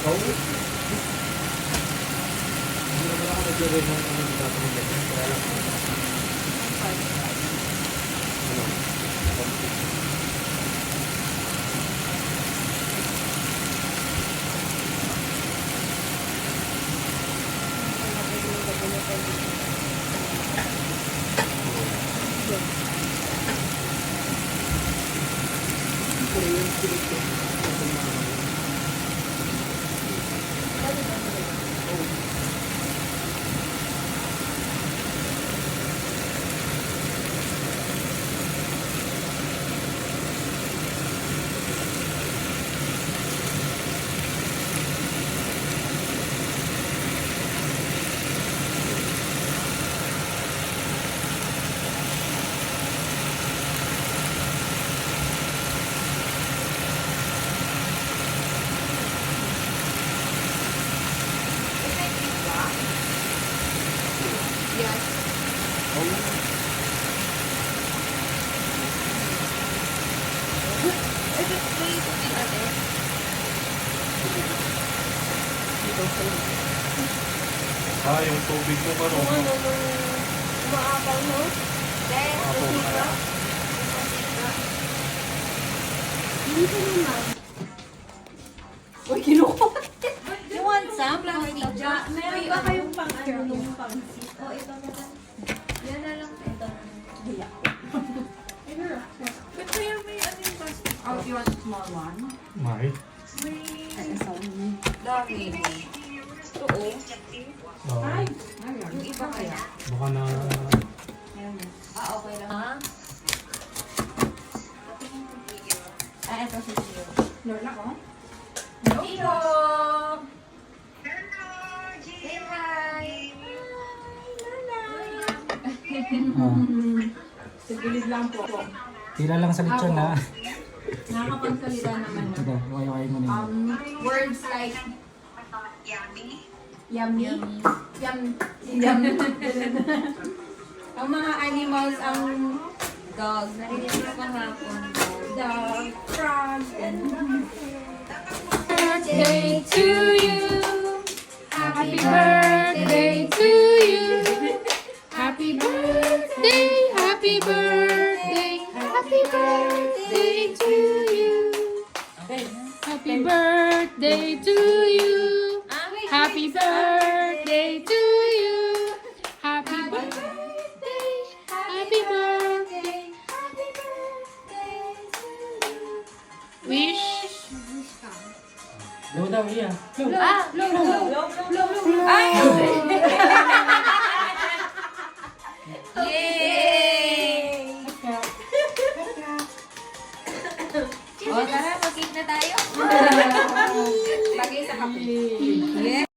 Oo. Hindi naman ako nag-review ng ano dito ako ng ganyan. Kaya lang. Ano? Ah, yung tubig mo ba? Kung ano nung umaapaw mo? Dahil masika. Hindi ko naman. Uy, kinuha. You want some? Plastic. Meron ba kayong pang ano nung pang-sit? Oh, ito na lang. Yan na lang. Ito na lang. But kaya may ano yung plastic? Oh, you want a small one? May. Dami. Ito, oh. Ay. Yung iba kaya? Baka na... Ah, okay lang. Ha? Ah, ito si Sio. Lola ko? Hello! Say hi! Sa gilid lang po. Tira lang sa lechon na. Nakakapagsalita naman na. Ito, kaya mo na. Words like yummy. Yum. Ang mga animals, ang Dog. Narinig ko kahapon. dog, frog, and Birthday to you. Happy birthday to you. Happy birthday, happy birthday, happy birthday to you. Happy birthday to you. Happy birthday to you. Happy birthday, happy birthday, happy birthday to you. Wish. Low daw, iya. Yay! O, tara, mag-cake na tayo. bagay sa kape. Yes.